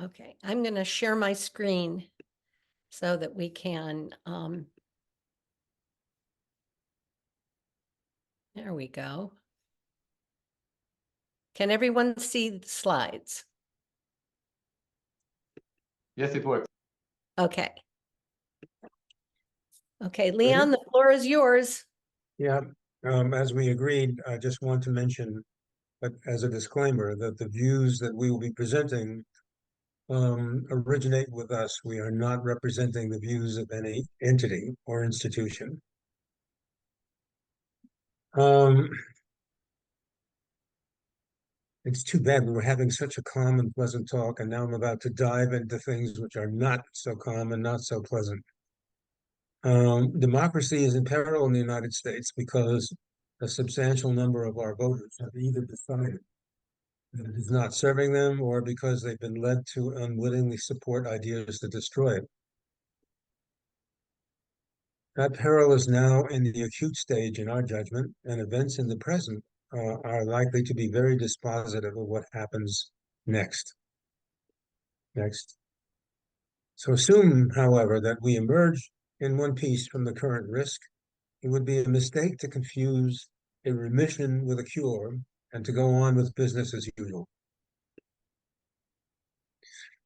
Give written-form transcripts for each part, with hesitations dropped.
Okay, I'm going to share my screen so that we can, there we go. Can everyone see the slides? Yes, it works. Okay. Okay, Leon, the floor is yours. Yeah, as we agreed, I just want to mention, but as a disclaimer, that the views that we will be presenting originate with us. We are not representing the views of any entity or institution. It's too bad we were having such a calm and pleasant talk, and now I'm about to dive into things which are not so calm and not so pleasant. Democracy is in peril in the United States because a substantial number of our voters have either decided that it is not serving them or because they've been led to unwittingly support ideas that destroy it. That peril is now in the acute stage in our judgment, and events in the present are likely to be very dispositive of what happens next. So assume, however, that we emerge in one piece from the current risk. It would be a mistake to confuse a remission with a cure and to go on with business as usual.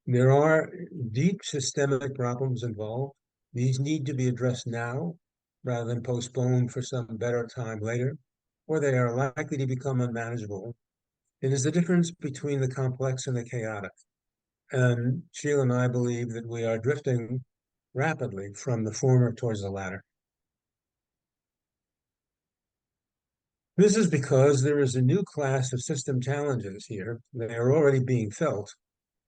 There are deep systemic problems involved. These need to be addressed now rather than postponed for some better time later, or they are likely to become unmanageable. It is the difference between the complex and the chaotic. And Sheila and I believe that we are drifting rapidly from the former towards the latter. This is because there is a new class of system challenges here. They are already being felt,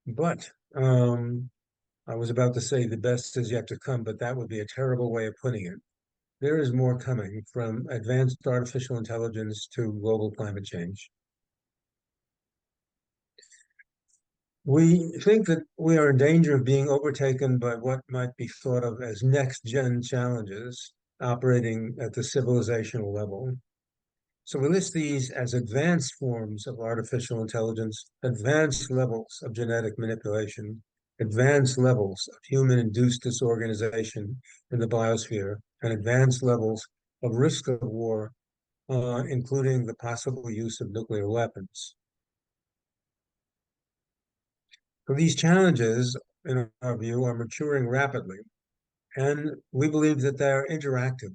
but I was about to say the best is yet to come, but that would be a terrible way of putting it. There is more coming, from advanced artificial intelligence to global climate change. We think that we are in danger of being overtaken by what might be thought of as next-gen challenges operating at the civilizational level. So we list these as advanced forms of artificial intelligence, advanced levels of genetic manipulation, advanced levels of human-induced disorganization in the biosphere, and advanced levels of risk of war, including the possible use of nuclear weapons. So these challenges, in our view, are maturing rapidly, and we believe that they are interactive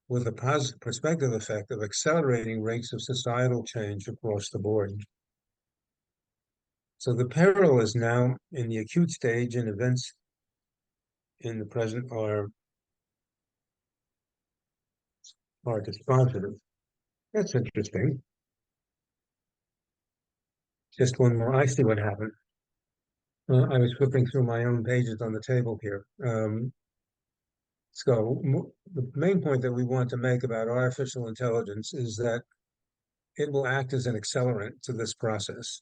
with a positive prospective effect of accelerating rates of societal change across the board. So the peril is now in the acute stage, and events in the present are dispositive. That's interesting. Just one more. I see what happened. I was flipping through my own pages on the table here. So the main point that we want to make about artificial intelligence is that it will act as an accelerant to this process,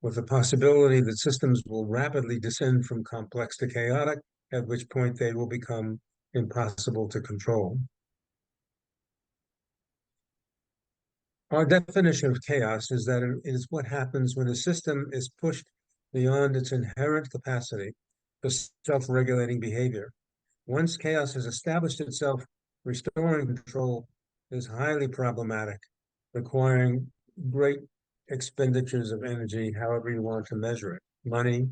with the possibility that systems will rapidly descend from complex to chaotic, at which point they will become impossible to control. Our definition of chaos is that it is what happens when a system is pushed beyond its inherent capacity for self-regulating behavior. Once chaos has established itself, restoring control is highly problematic, requiring great expenditures of energy, however you want to measure it. Money,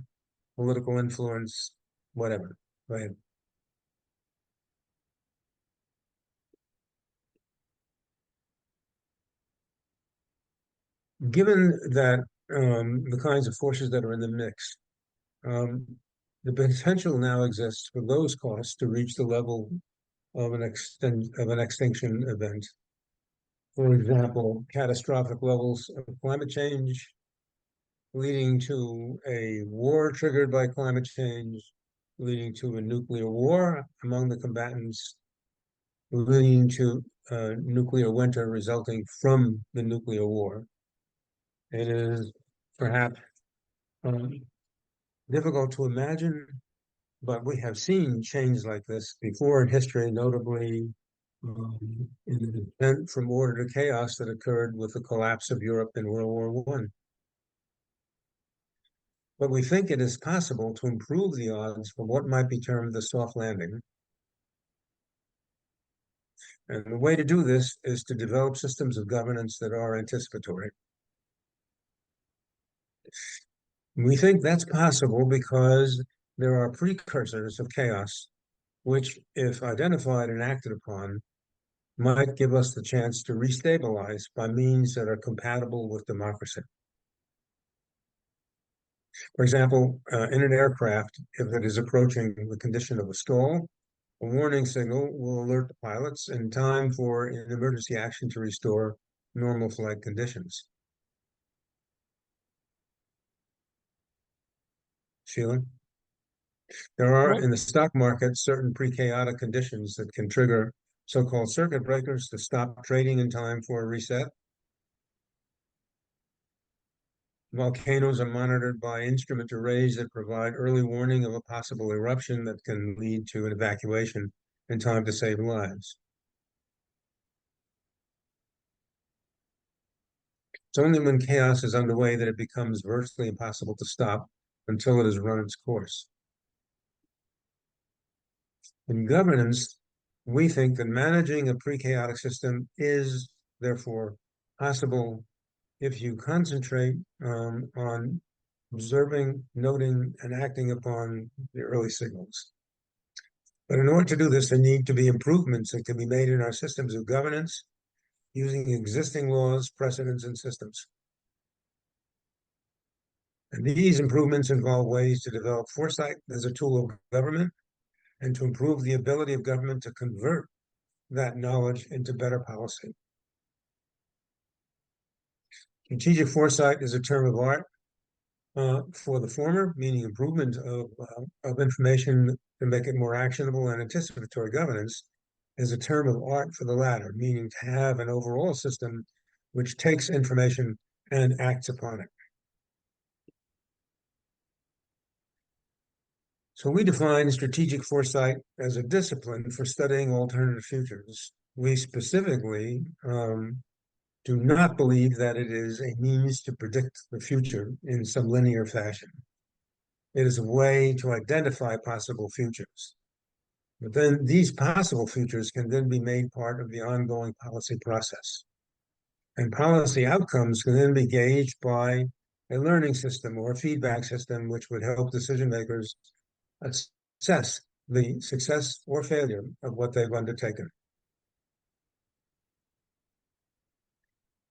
political influence, whatever. Go ahead. Given that the kinds of forces that are in the mix, the potential now exists for those costs to reach the level of an extinction event. For example, catastrophic levels of climate change, leading to a war triggered by climate change, leading to a nuclear war among the combatants, leading to a nuclear winter resulting from the nuclear war. It is perhaps difficult to imagine, but we have seen change like this before in history, notably in the descent from order to chaos that occurred with the collapse of Europe in World War I. but we think it is possible to improve the odds for what might be termed the soft landing. And the way to do this is to develop systems of governance that are anticipatory. We think that's possible because there are precursors of chaos, which, if identified and acted upon, might give us the chance to restabilize by means that are compatible with democracy. For example, in an aircraft, if it is approaching the condition of a stall, a warning signal will alert the pilots in time for an emergency action to restore normal flight conditions. Sheila? There are in the stock market certain pre-chaotic conditions that can trigger so-called circuit breakers to stop trading in time for a reset. Volcanoes are monitored by instrument arrays that provide early warning of a possible eruption that can lead to an evacuation in time to save lives. It's only when chaos is underway that it becomes virtually impossible to stop until it has run its course. In governance, we think that managing a pre-chaotic system is therefore possible if you concentrate on observing, noting, and acting upon the early signals. But in order to do this, there need to be improvements that can be made in our systems of governance using existing laws, precedents, and systems. And these improvements involve ways to develop foresight as a tool of government and to improve the ability of government to convert that knowledge into better policy. Strategic foresight is a term of art for the former, meaning improvement of information to make it more actionable, and anticipatory governance is a term of art for the latter, meaning to have an overall system which takes information and acts upon it. So we define strategic foresight as a discipline for studying alternative futures. We specifically do not believe that it is a means to predict the future in some linear fashion. It is a way to identify possible futures. But then these possible futures can then be made part of the ongoing policy process. And policy outcomes can then be gauged by a learning system or a feedback system, which would help decision makers assess the success or failure of what they've undertaken.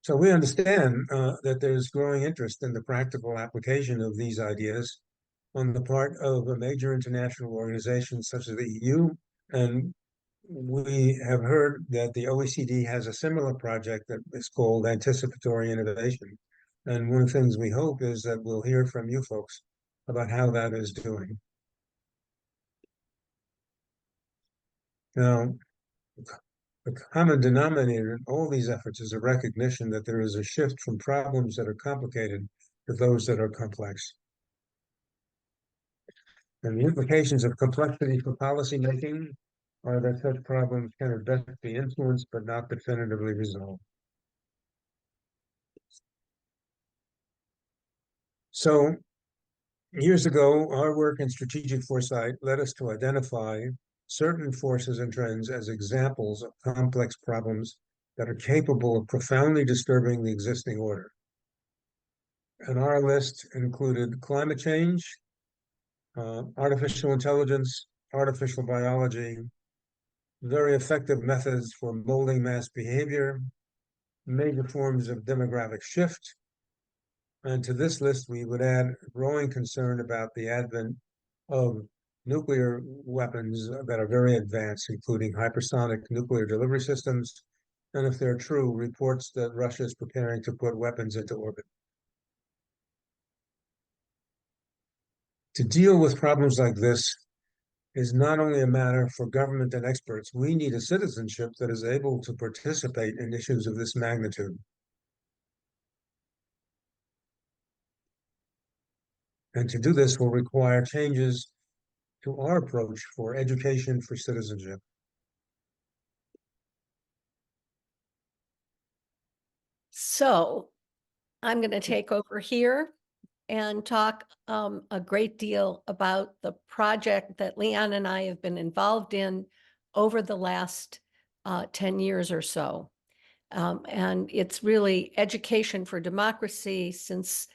So we understand that there's growing interest in the practical application of these ideas on the part of a major international organizations such as the EU. And we have heard that the OECD has a similar project that is called Anticipatory Innovation. And one of the things we hope is that we'll hear from you folks about how that is doing. Now, the common denominator in all these efforts is a recognition that there is a shift from problems that are complicated to those that are complex. And the implications of complexity for policymaking are that such problems can at best be influenced but not definitively resolved. So years ago, our work in strategic foresight led us to identify certain forces and trends as examples of complex problems that are capable of profoundly disturbing the existing order. And our list included climate change, artificial intelligence, artificial biology, very effective methods for molding mass behavior, major forms of demographic shift. And to this list, we would add growing concern about the advent of nuclear weapons that are very advanced, including hypersonic nuclear delivery systems, and if they're true, reports that Russia is preparing to put weapons into orbit. To deal with problems like this is not only a matter for government and experts, we need a citizenship that is able to participate in issues of this magnitude. And to do this will require changes to our approach for education for citizenship. So I'm going to take over here and talk a great deal about the project that Leon and I have been involved in over the last 10 years or so. And it's really education for democracy, since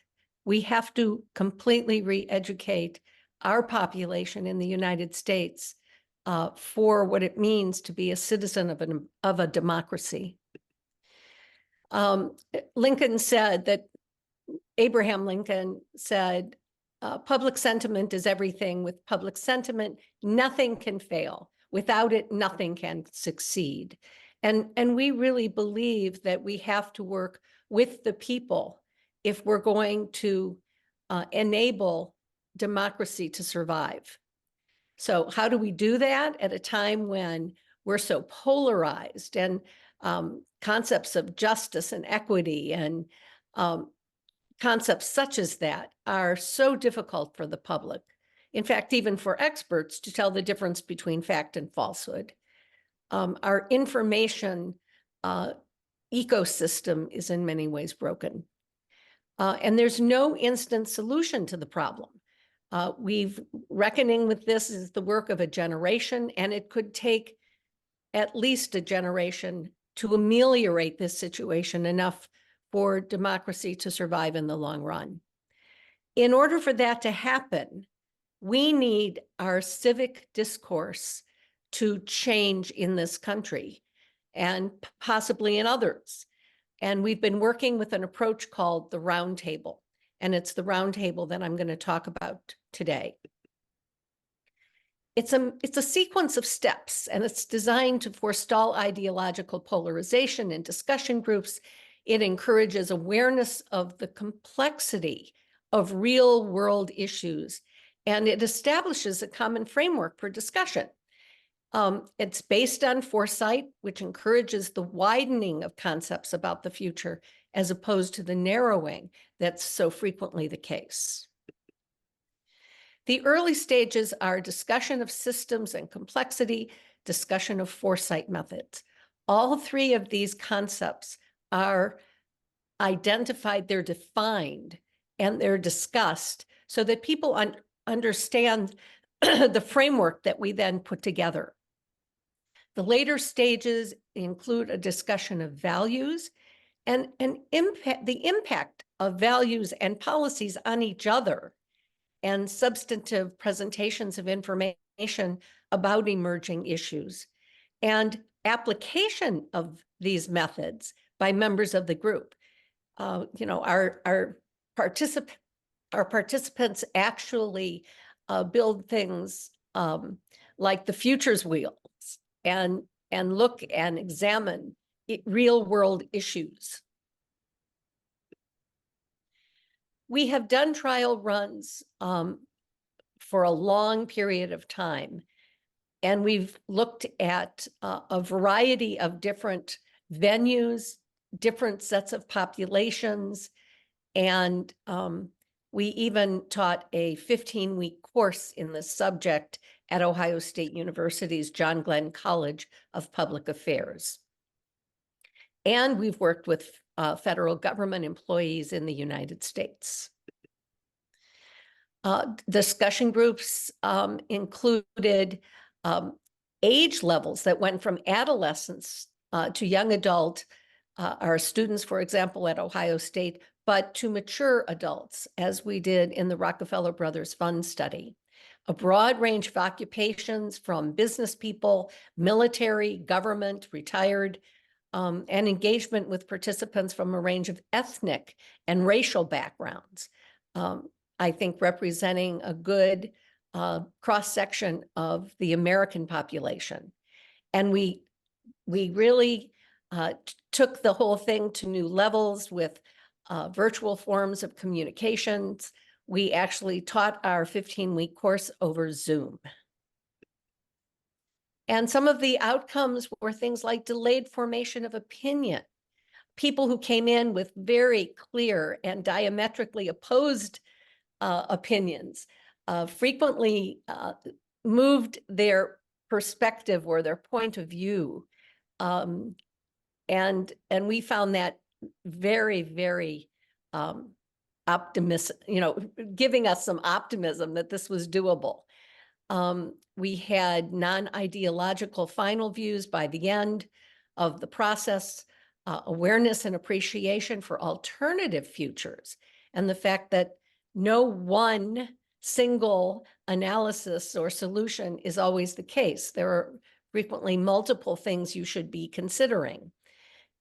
we have to completely re-educate our population in the United States for what it means to be a citizen of a democracy. Lincoln said that, Abraham Lincoln said, public sentiment is everything. With public sentiment, nothing can fail. Without it, nothing can succeed. And we really believe that we have to work with the people if we're going to enable democracy to survive. So how do we do that at a time when we're so polarized, and concepts of justice and equity and concepts such as that are so difficult for the public? In fact, even for experts to tell the difference between fact and falsehood. Our information ecosystem is in many ways broken. And there's no instant solution to the problem. Reckoning with this is the work of a generation, and it could take at least a generation to ameliorate this situation enough for democracy to survive in the long run. In order for that to happen, we need our civic discourse to change in this country and possibly in others. And we've been working with an approach called the roundtable, and it's the roundtable that I'm going to talk about today. It's a sequence of steps, and it's designed to forestall ideological polarization in discussion groups. It encourages awareness of the complexity of real world issues, and it establishes a common framework for discussion. It's based on foresight, which encourages the widening of concepts about the future as opposed to the narrowing that's so frequently the case. The early stages are discussion of systems and complexity, discussion of foresight methods. All three of these concepts are identified, they're defined, and they're discussed so that people understand the framework that we then put together. The later stages include a discussion of values and the impact of values and policies on each other, and substantive presentations of information about emerging issues, and application of these methods by members of the group. Our participants actually build things like the futures wheels and look and examine real world issues. We have done trial runs for a long period of time, and we've looked at a variety of different venues, different sets of populations, and we even taught a 15-week course in this subject at Ohio State University's John Glenn College of Public Affairs. And we've worked with federal government employees in the United States. Discussion groups included age levels that went from adolescents to young adult, our students, for example, at Ohio State, but to mature adults, as we did in the Rockefeller Brothers Fund study. A broad range of occupations, from business people, military, government, retired, and engagement with participants from a range of ethnic and racial backgrounds. I think representing a good cross-section of the American population. And we really took the whole thing to new levels with virtual forms of communications. We actually taught our 15-week course over Zoom. And some of the outcomes were things like delayed formation of opinion. People who came in with very clear and diametrically opposed opinions frequently moved their perspective or their point of view. And we found that very, very optimism, giving us some optimism that this was doable. We had non-ideological final views by the end of the process, awareness and appreciation for alternative futures, and the fact that no one single analysis or solution is always the case. There are frequently multiple things you should be considering.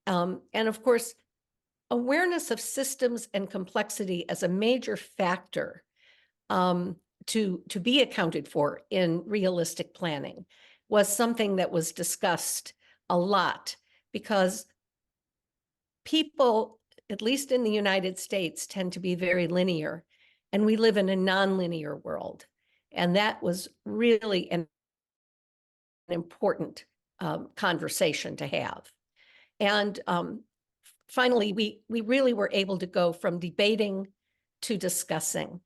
And of course, awareness of systems and complexity as a major factor to be accounted for in realistic planning was something that was discussed a lot, because people, at least in the United States, tend to be very linear, and we live in a nonlinear world. And that was really an important conversation to have. And finally, we really were able to go from debating to discussing.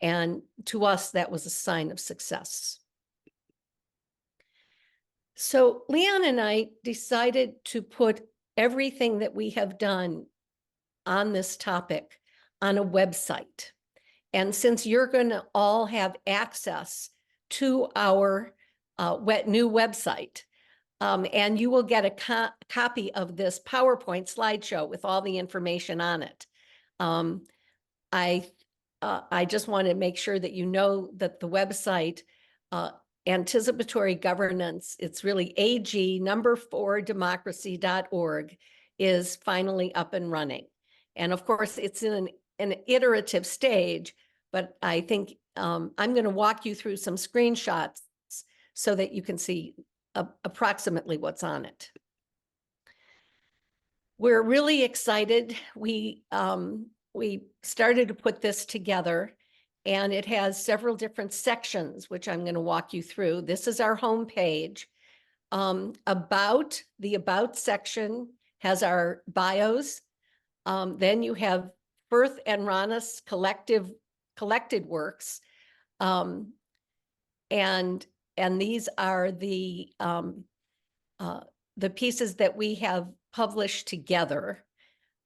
And to us, that was a sign of success. So Leon and I decided to put everything that we have done on this topic on a website. And since you're going to all have access to our new website, and you will get a copy of this PowerPoint slideshow with all the information on it. I just want to make sure that you know that the website, Anticipatory Governance, it's really AG4democracy.org, is finally up and running. And of course, it's in an iterative stage, but I think I'm going to walk you through some screenshots so that you can see approximately what's on it. We're really excited. We started to put this together, and it has several different sections, which I'm going to walk you through. This is our home page. The About section has our bios. Then you have Fuerth and Ronis collected works. And these are the pieces that we have published together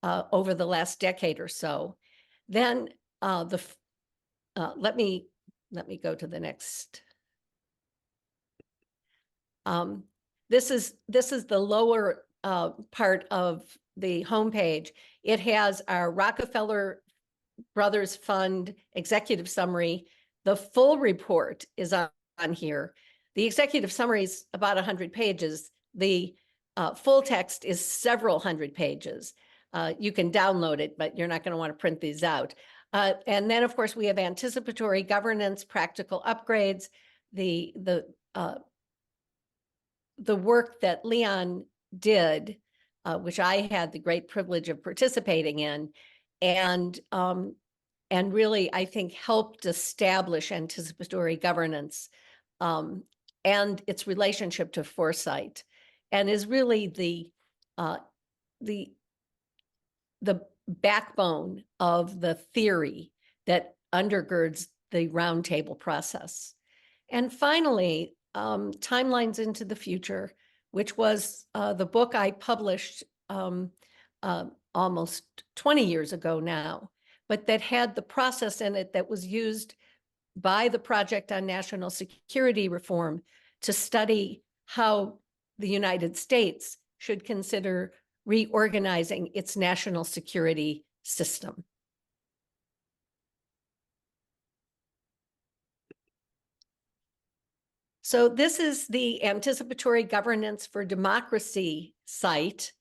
over the last decade or so. Then let me go to the next. This is the lower part of the homepage. It has our Rockefeller Brothers Fund executive summary. The full report is on here. The executive summary is about 100 pages. The full text is several hundred pages. You can download it, but you're not going to want to print these out. And then, of course, we have anticipatory governance, practical upgrades, the work that Leon did, which I had the great privilege of participating in, and really, I think, helped establish anticipatory governance and its relationship to foresight, and is really the backbone of the theory that undergirds the roundtable process. And finally, Timelines into the Future, which was the book I published almost 20 years ago now, but that had the process in it that was used by the Project on National Security Reform to study how the United States should consider reorganizing its national security system. So this is the Anticipatory Governance for Democracy site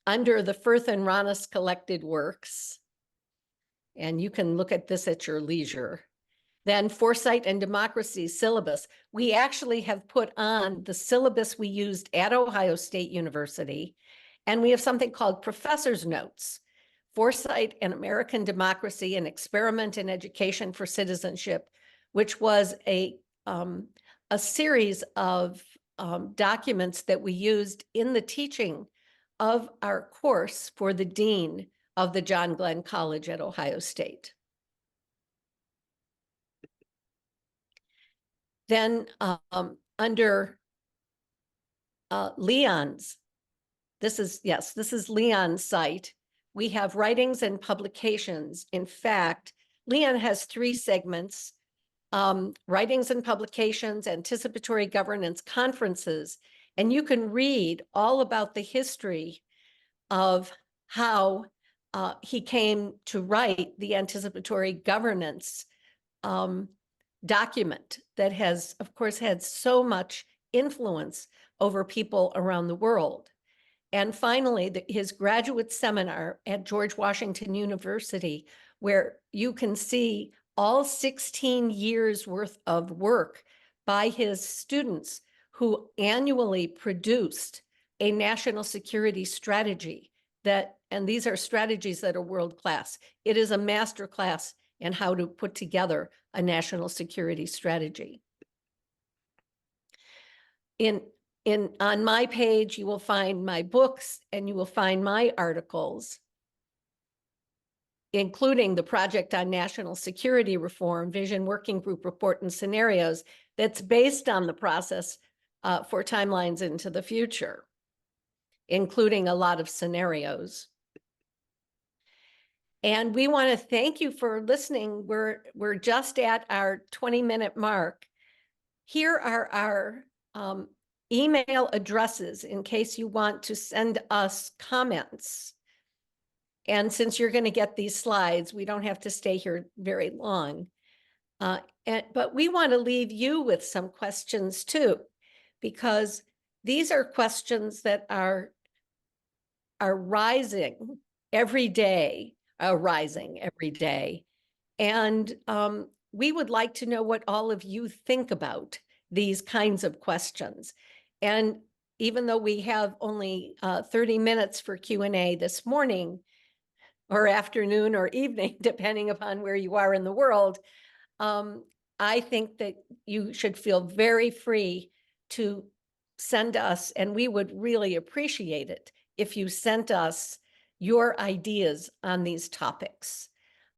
under the Fuerth and Ronis collected works. And you can look at this at your leisure. Then Foresight and Democracy syllabus. We actually have put on the syllabus we used at Ohio State University, and we have something called Professor's Notes, Foresight and American Democracy, an Experiment in Education for Citizenship, which was a series of documents that we used in the teaching of our course for the dean of the John Glenn College at Ohio State. Then under Leon's, this is Leon's site, We have writings and publications. In fact, Leon has 3 segments: writings and publications, anticipatory governance, conferences, and you can read all about the history of how he came to write the anticipatory governance document that has, of course, had so much influence over people around the world. And finally, his graduate seminar at George Washington University, where you can see all 16 years worth of work by his students who annually produced a national security strategy and these are strategies that are world-class. It is a master class in how to put together a national security strategy. On my page, you will find my books and you will find my articles, including the Project on National Security Reform, Vision Working Group Report and Scenarios, that's based on the process for timelines into the future, including a lot of scenarios. And we want to thank you for listening. We're just at our 20-minute mark. Here are our email addresses in case you want to send us comments. And since you're going to get these slides, we don't have to stay here very long. But we want to leave you with some questions too, because these are questions that are rising every day, And we would like to know what all of you think about these kinds of questions. And even though we have only 30 minutes for Q&A this morning, or afternoon or evening, depending upon where you are in the world, I think that you should feel very free to send us, and we would really appreciate it if you sent us your ideas on these topics.